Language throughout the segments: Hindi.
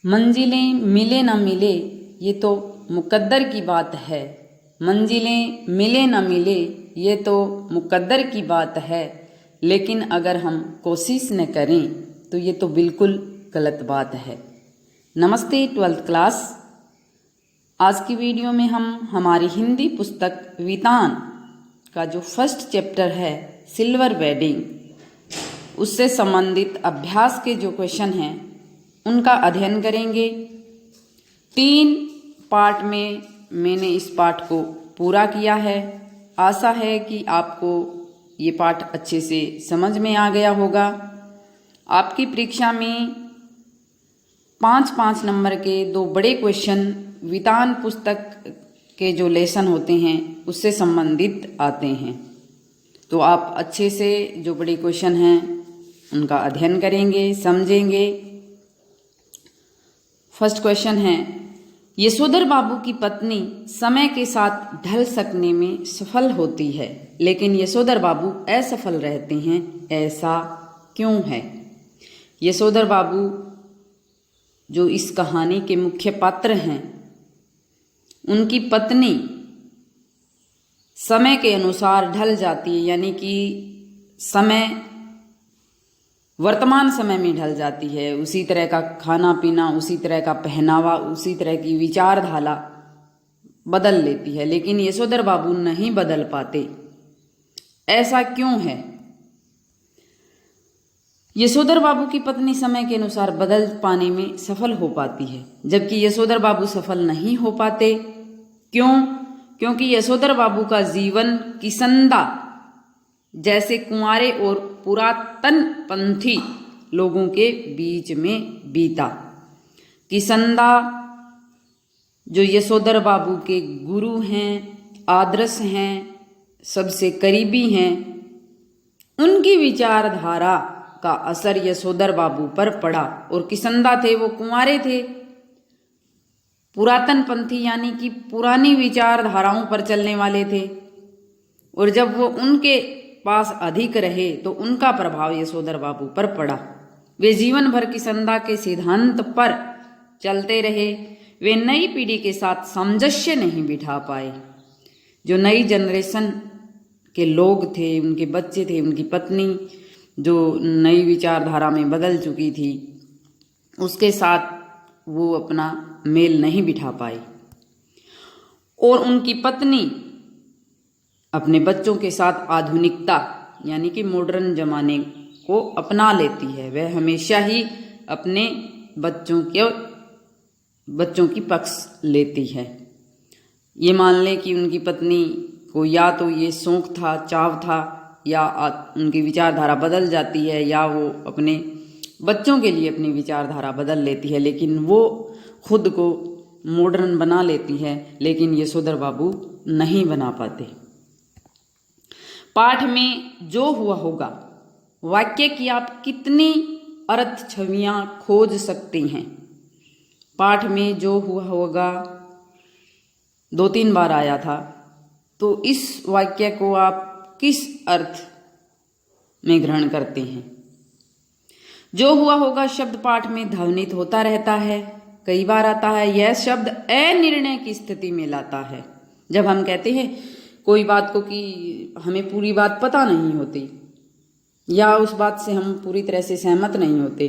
मंजिलें मिले न मिले ये तो मुकद्दर की बात है। मंजिलें मिले न मिले ये तो मुकद्दर की बात है, लेकिन अगर हम कोशिश न करें तो ये तो बिल्कुल गलत बात है। नमस्ते 12th क्लास। आज की वीडियो में हम हमारी हिंदी पुस्तक वितान का जो फर्स्ट चैप्टर है सिल्वर वेडिंग, उससे संबंधित अभ्यास के जो क्वेश्चन हैं उनका अध्ययन करेंगे। 3 पार्ट में मैंने इस पाठ को पूरा किया है। आशा है कि आपको ये पाठ अच्छे से समझ में आ गया होगा। आपकी परीक्षा में 5-5 नंबर के 2 बड़े क्वेश्चन वितान पुस्तक के जो लेसन होते हैं उससे संबंधित आते हैं, तो आप अच्छे से जो बड़े क्वेश्चन हैं उनका अध्ययन करेंगे, समझेंगे। फर्स्ट क्वेश्चन है, यशोधर बाबू की पत्नी समय के साथ ढल सकने में सफल होती है, लेकिन यशोधर बाबू असफल रहते हैं, ऐसा क्यों है? यशोधर बाबू जो इस कहानी के मुख्य पात्र हैं, उनकी पत्नी समय के अनुसार ढल जाती है, यानी कि समय वर्तमान समय में ढल जाती है। उसी तरह का खाना पीना, उसी तरह का पहनावा, उसी तरह की विचारधारा बदल लेती है, लेकिन यशोधर बाबू नहीं बदल पाते। ऐसा क्यों है? यशोधर बाबू की पत्नी समय के अनुसार बदल पाने में सफल हो पाती है, जबकि यशोधर बाबू सफल नहीं हो पाते। क्यों? क्योंकि यशोधर बाबू का जीवन किसंदा जैसे कुंवारे और पुरातन पंथी लोगों के बीच में बीता। किसंदा जो यशोधर बाबू के गुरु हैं, आदर्श हैं, सबसे करीबी हैं, उनकी विचारधारा का असर यशोधर बाबू पर पड़ा। और किसंदा थे, वो कुंवारे थे, पुरातन पंथी यानी कि पुरानी विचारधाराओं पर चलने वाले थे, और जब वो उनके पास अधिक रहे तो उनका प्रभाव यशोधर बाबू पर पड़ा। वे जीवन भर किसंदा के सिद्धांत पर चलते रहे। वे नई पीढ़ी के साथ सामंजस्य नहीं बिठा पाए। जो नई जनरेशन के लोग थे, उनके बच्चे थे, उनकी पत्नी जो नई विचारधारा में बदल चुकी थी, उसके साथ वो अपना मेल नहीं बिठा पाए। और उनकी पत्नी अपने बच्चों के साथ आधुनिकता यानी कि मॉडर्न जमाने को अपना लेती है। वह हमेशा ही अपने बच्चों की पक्ष लेती है। ये मान लें कि उनकी पत्नी को या तो ये शौक था, चाव था, या उनकी विचारधारा बदल जाती है, या वो अपने बच्चों के लिए अपनी विचारधारा बदल लेती है, लेकिन वो खुद को मॉडर्न बना लेती है, लेकिन यशोधर बाबू नहीं बना पाते। पाठ में जो हुआ होगा वाक्य की आप कितनी अर्थ छवियां खोज सकते हैं? पाठ में जो हुआ होगा 2-3 बार आया था, तो इस वाक्य को आप किस अर्थ में ग्रहण करते हैं? जो हुआ होगा शब्द पाठ में ध्वनित होता रहता है, कई बार आता है। यह शब्द अनिर्णय की स्थिति में लाता है। जब हम कहते हैं कोई बात को कि हमें पूरी बात पता नहीं होती, या उस बात से हम पूरी तरह से सहमत नहीं होते,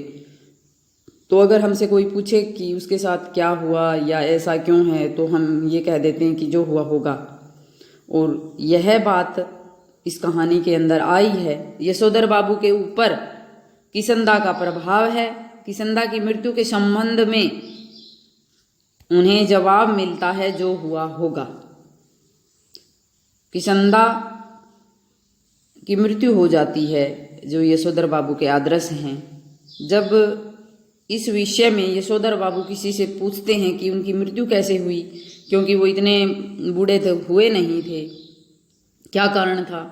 तो अगर हमसे कोई पूछे कि उसके साथ क्या हुआ या ऐसा क्यों है, तो हम ये कह देते हैं कि जो हुआ होगा। और यह बात इस कहानी के अंदर आई है। यशोधर बाबू के ऊपर किसंदा का प्रभाव है। किसंदा की मृत्यु के संबंध में उन्हें जवाब मिलता है जो हुआ होगा। किसंदा की मृत्यु हो जाती है, जो यशोधर बाबू के आदर्श हैं। जब इस विषय में यशोधर बाबू किसी से पूछते हैं कि उनकी मृत्यु कैसे हुई, क्योंकि वो इतने बूढ़े हुए नहीं थे, क्या कारण था,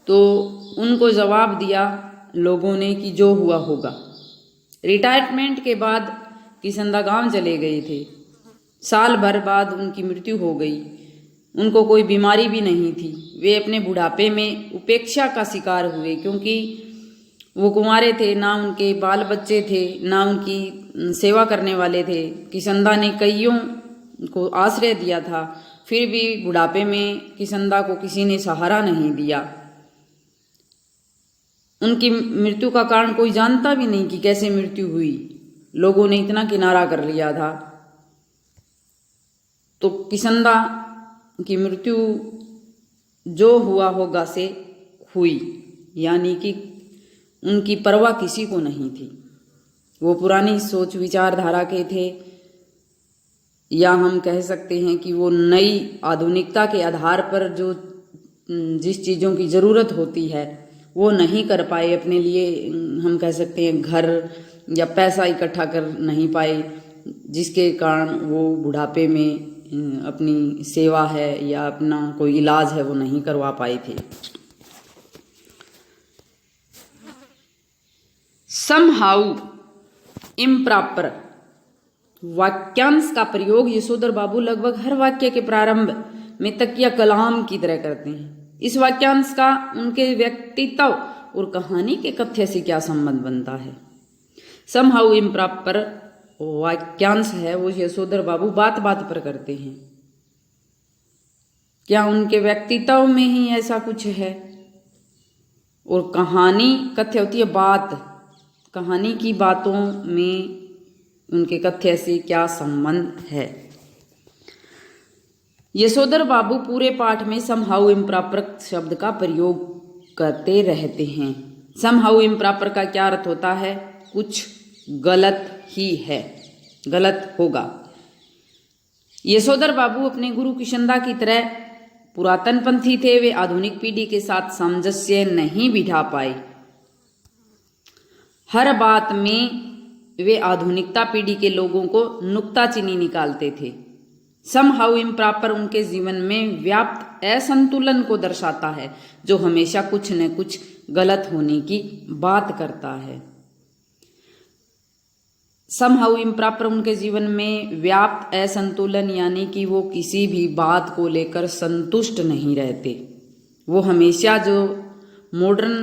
तो उनको जवाब दिया लोगों ने कि जो हुआ होगा। रिटायरमेंट के बाद किसंदा गांव चले गए थे। साल भर बाद उनकी मृत्यु हो गई। उनको कोई बीमारी भी नहीं थी। वे अपने बुढ़ापे में उपेक्षा का शिकार हुए, क्योंकि वो कुंवारे थे, ना उनके बाल बच्चे थे, ना उनकी सेवा करने वाले थे। किशनदा ने कईयों को आश्रय दिया था, फिर भी बुढ़ापे में किशनदा को किसी ने सहारा नहीं दिया। उनकी मृत्यु का कारण कोई जानता भी नहीं कि कैसे मृत्यु हुई। लोगों ने इतना किनारा कर लिया था। तो किशनदा की मृत्यु जो हुआ होगा से हुई, यानी कि उनकी परवाह किसी को नहीं थी। वो पुरानी सोच विचारधारा के थे, या हम कह सकते हैं कि वो नई आधुनिकता के आधार पर जो जिस चीज़ों की ज़रूरत होती है वो नहीं कर पाए। अपने लिए हम कह सकते हैं घर या पैसा इकट्ठा कर नहीं पाए, जिसके कारण वो बुढ़ापे में अपनी सेवा है या अपना कोई इलाज है वो नहीं करवा पाए थे। समहाउ इम्प्रॉपर वाक्यांश का प्रयोग यशोधर बाबू लगभग हर वाक्य के प्रारंभ में तकिया कलाम की तरह करते हैं। इस वाक्यांश का उनके व्यक्तित्व और कहानी के कथ्य से क्या संबंध बनता है? समहाउ इम्प्रॉपर वाक्यांश है वो यशोधर बाबू बात बात पर करते हैं। क्या उनके व्यक्तित्व में ही ऐसा कुछ है? और कहानी कथ्य होती है बात, कहानी की बातों में उनके कथ्य से क्या संबंध है? यशोधर बाबू पूरे पाठ में समहाउ इम्प्रॉपर शब्द का प्रयोग करते रहते हैं। समहाउ इम्प्रॉपर का क्या अर्थ होता है? कुछ गलत ही है, गलत होगा। यशोधर बाबू अपने गुरु किशनदा की तरह पुरातन पंथी थे। वे आधुनिक पीढ़ी के साथ सामंजस्य नहीं बिठा पाए। हर बात में वे आधुनिकता पीढ़ी के लोगों को नुक्ताचीनी निकालते थे। समहाउ इम्प्रॉपर उनके जीवन में व्याप्त असंतुलन को दर्शाता है, जो हमेशा कुछ न कुछ गलत होने की बात करता है। समहाउ इम्प्रॉपर उनके जीवन में व्याप्त असंतुलन, यानी कि वो किसी भी बात को लेकर संतुष्ट नहीं रहते। वो हमेशा जो मॉडर्न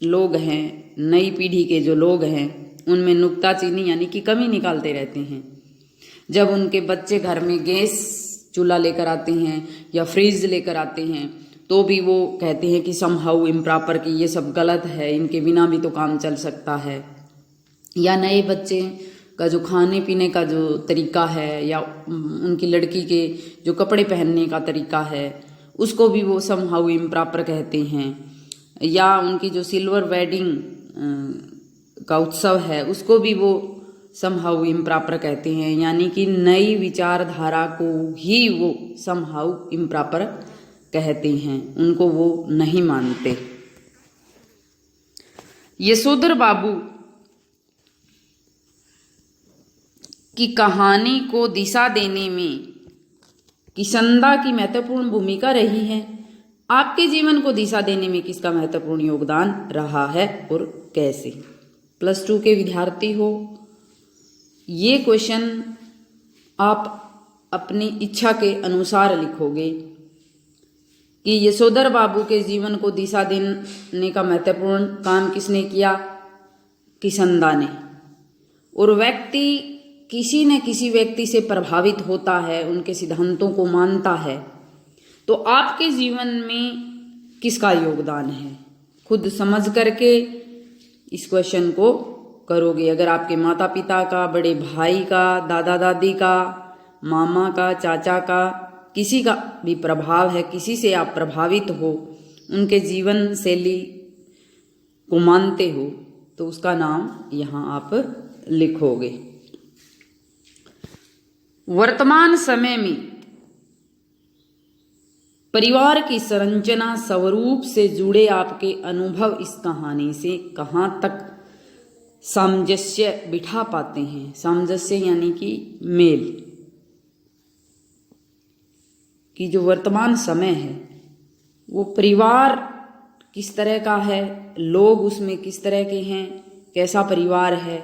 लोग हैं, नई पीढ़ी के जो लोग हैं, उनमें नुक्ताचीनी यानी कि कमी निकालते रहते हैं। जब उनके बच्चे घर में गैस चूल्हा लेकर आते हैं या फ्रिज लेकर आते हैं, तो भी वो कहते हैं कि समहाउ इम्प्रॉपर की ये सब गलत है, इनके बिना भी तो काम चल सकता है। या नए बच्चे का जो खाने पीने का जो तरीका है, या उनकी लड़की के जो कपड़े पहनने का तरीका है, उसको भी वो समहाउ इम्प्रॉपर कहते हैं। या उनकी जो सिल्वर वेडिंग का उत्सव है, उसको भी वो समहाउ इम्प्रॉपर कहते हैं। यानी कि नई विचारधारा को ही वो समहाउ इम्प्रॉपर कहते हैं, उनको वो नहीं मानते। यशोधर बाबू की कहानी को दिशा देने में किशनदा की महत्वपूर्ण भूमिका रही है। आपके जीवन को दिशा देने में किसका महत्वपूर्ण योगदान रहा है और कैसे? +2 के विद्यार्थी हो, ये क्वेश्चन आप अपनी इच्छा के अनुसार लिखोगे कि यशोधर बाबू के जीवन को दिशा देने का महत्वपूर्ण काम किसने किया? किशनदा ने। और व्यक्ति किसी न किसी व्यक्ति से प्रभावित होता है, उनके सिद्धांतों को मानता है, तो आपके जीवन में किसका योगदान है? खुद समझ करके इस क्वेश्चन को करोगे। अगर आपके माता पिता का, बड़े भाई का, दादा दादी का, मामा का, चाचा का, किसी का भी प्रभाव है, किसी से आप प्रभावित हो, उनके जीवन शैली को मानते हो, तो उसका नाम यहाँ आप लिखोगे। वर्तमान समय में परिवार की संरचना स्वरूप से जुड़े आपके अनुभव इस कहानी से कहाँ तक सामंजस्य बिठा पाते हैं? सामंजस्य यानी कि मेल। कि जो वर्तमान समय है वो परिवार किस तरह का है, लोग उसमें किस तरह के हैं, कैसा परिवार है,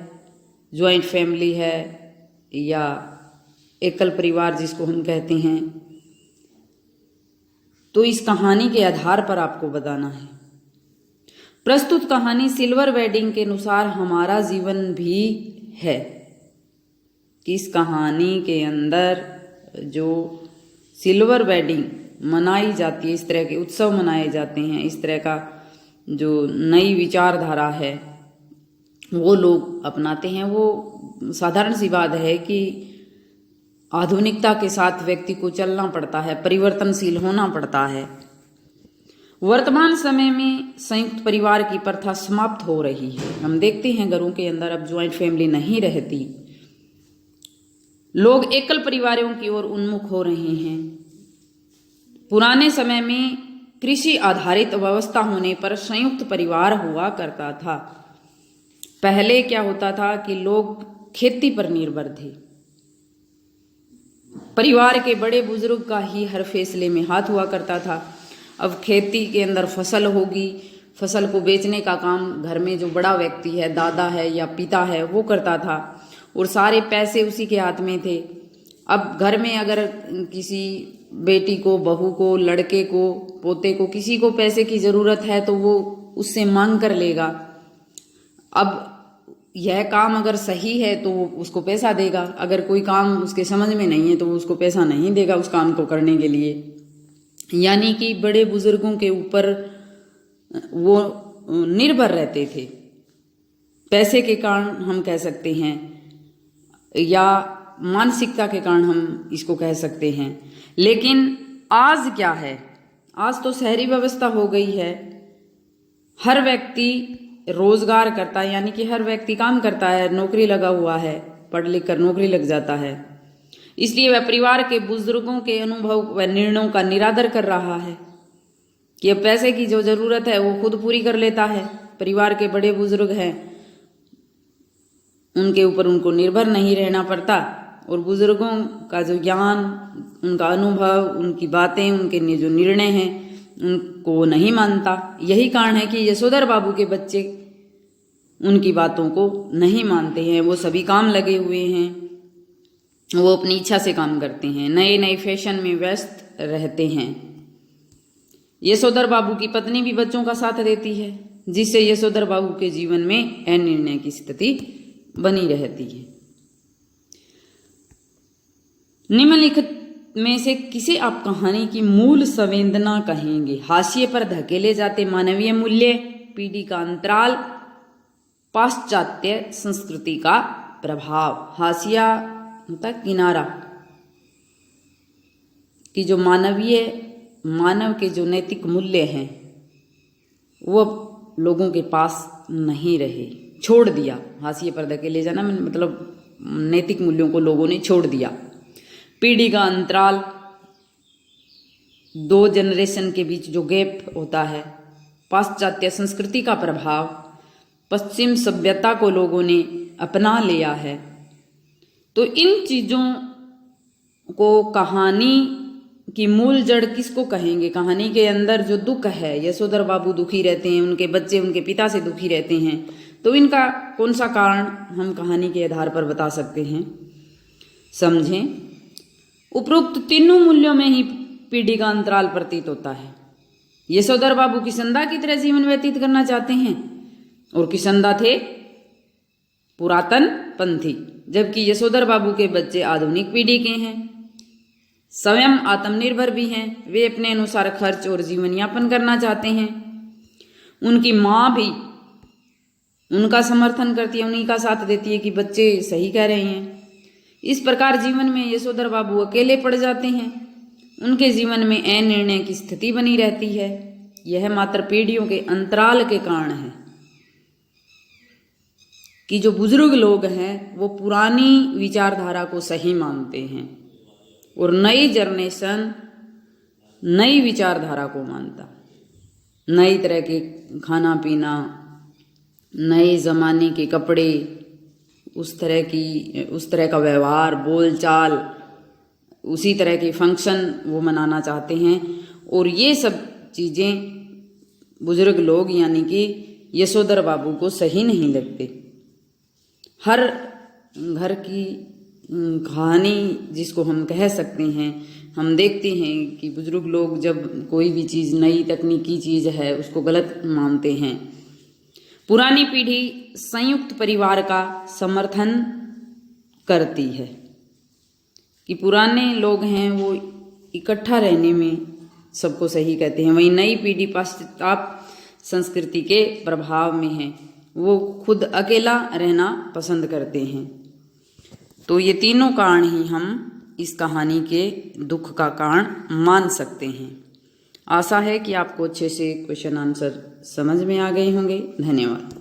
ज्वाइंट फैमिली है या एकल परिवार जिसको हम कहते हैं, तो इस कहानी के आधार पर आपको बताना है। प्रस्तुत कहानी सिल्वर वेडिंग के अनुसार हमारा जीवन भी है। कि इस कहानी के अंदर जो सिल्वर वेडिंग मनाई जाती है, इस तरह के उत्सव मनाए जाते हैं, इस तरह का जो नई विचारधारा है वो लोग अपनाते हैं, वो साधारण सी बात है कि आधुनिकता के साथ व्यक्ति को चलना पड़ता है, परिवर्तनशील होना पड़ता है। वर्तमान समय में संयुक्त परिवार की प्रथा समाप्त हो रही है। हम देखते हैं घरों के अंदर अब ज्वाइंट फैमिली नहीं रहती, लोग एकल परिवारों की ओर उन्मुख हो रहे हैं। पुराने समय में कृषि आधारित व्यवस्था होने पर संयुक्त परिवार हुआ करता था। पहले क्या होता था कि लोग खेती पर निर्भर थे, परिवार के बड़े बुजुर्ग का ही हर फैसले में हाथ हुआ करता था। अब खेती के अंदर फसल होगी, फसल को बेचने का काम घर में जो बड़ा व्यक्ति है, दादा है या पिता है, वो करता था और सारे पैसे उसी के हाथ में थे। अब घर में अगर किसी बेटी को, बहू को, लड़के को, पोते को, किसी को पैसे की ज़रूरत है तो वो उससे मांग कर लेगा। अब यह काम अगर सही है तो वो उसको पैसा देगा, अगर कोई काम उसके समझ में नहीं है तो वो उसको पैसा नहीं देगा उस काम को करने के लिए। यानी कि बड़े बुजुर्गों के ऊपर वो निर्भर रहते थे, पैसे के कारण हम कह सकते हैं या मानसिकता के कारण हम इसको कह सकते हैं। लेकिन आज क्या है, आज तो शहरी व्यवस्था हो गई है, हर व्यक्ति रोजगार करता है, यानी कि हर व्यक्ति काम करता है, नौकरी लगा हुआ है, पढ़ लिख कर नौकरी लग जाता है। इसलिए वह परिवार के बुजुर्गों के अनुभव व निर्णयों का निरादर कर रहा है कि अब पैसे की जो जरूरत है वो खुद पूरी कर लेता है। परिवार के बड़े बुजुर्ग हैं, उनके ऊपर उनको निर्भर नहीं रहना पड़ता और बुजुर्गों का जो ज्ञान, उनका अनुभव, उनकी बातें, उनके जो निर्णय हैं उनको नहीं मानता। यही कारण है कि यशोधर बाबू के बच्चे उनकी बातों को नहीं मानते हैं। वो सभी काम लगे हुए हैं, वो अपनी इच्छा से काम करते हैं, नए नए फैशन में व्यस्त रहते हैं। यशोधर बाबू की पत्नी भी बच्चों का साथ देती है, जिससे यशोधर बाबू के जीवन में अनिर्णय की स्थिति बनी रहती है। निम्नलिखित में से किसे आप कहानी की मूल संवेदना कहेंगे? हाशिए पर धकेले जाते मानवीय मूल्य, पीढ़ी का अंतराल, पाश्चात्य संस्कृति का प्रभाव। हाशिया होता किनारा, कि जो मानव के जो नैतिक मूल्य हैं वो अब लोगों के पास नहीं रहे, छोड़ दिया। हाशिए पर धकेले जाना मतलब नैतिक मूल्यों को लोगों ने छोड़ दिया। पीढ़ी का अंतराल, दो जनरेशन के बीच जो गैप होता है। पाश्चात्य संस्कृति का प्रभाव, पश्चिम सभ्यता को लोगों ने अपना लिया है। तो इन चीज़ों को कहानी की मूल जड़ किसको कहेंगे? कहानी के अंदर जो दुख है, यशोधर बाबू दुखी रहते हैं, उनके बच्चे उनके पिता से दुखी रहते हैं, तो इनका कौन सा कारण हम कहानी के आधार पर बता सकते हैं? समझें, उपरोक्त तीनों मूल्यों में ही पीढ़ी का अंतराल प्रतीत होता है। यशोधर बाबू किसंदा की तरह जीवन व्यतीत करना चाहते हैं और किसंदा थे पुरातन पंथी, जबकि यशोधर बाबू के बच्चे आधुनिक पीढ़ी के हैं, स्वयं आत्मनिर्भर भी हैं, वे अपने अनुसार खर्च और जीवन यापन करना चाहते हैं। उनकी माँ भी उनका समर्थन करती है, उन्हीं का साथ देती है कि बच्चे सही कह रहे हैं। इस प्रकार जीवन में यशोधर बाबू अकेले पड़ जाते हैं, उनके जीवन में अनिर्णय की स्थिति बनी रहती है। यह मात्र पीढ़ियों के अंतराल के कारण है कि जो बुजुर्ग लोग हैं वो पुरानी विचारधारा को सही मानते हैं और नई जनरेशन नई विचारधारा को मानता। नई तरह के खाना पीना, नए ज़माने के कपड़े, उस तरह का व्यवहार, बोलचाल, उसी तरह के फंक्शन वो मनाना चाहते हैं। और ये सब चीज़ें बुजुर्ग लोग यानी कि यशोधर बाबू को सही नहीं लगते। हर घर की कहानी जिसको हम कह सकते हैं, हम देखते हैं कि बुजुर्ग लोग जब कोई भी चीज़, नई तकनीकी चीज़ है, उसको गलत मानते हैं पुरानी पीढ़ी संयुक्त परिवार का समर्थन करती है, कि पुराने लोग हैं वो इकट्ठा रहने में सबको सही कहते हैं। वहीं नई पीढ़ी पाश्चात्य संस्कृति के प्रभाव में है, वो खुद अकेला रहना पसंद करते हैं। तो ये तीनों कारण ही हम इस कहानी के दुख का कारण मान सकते हैं। आशा है कि आपको अच्छे से क्वेश्चन आंसर समझ में आ गए होंगे। धन्यवाद।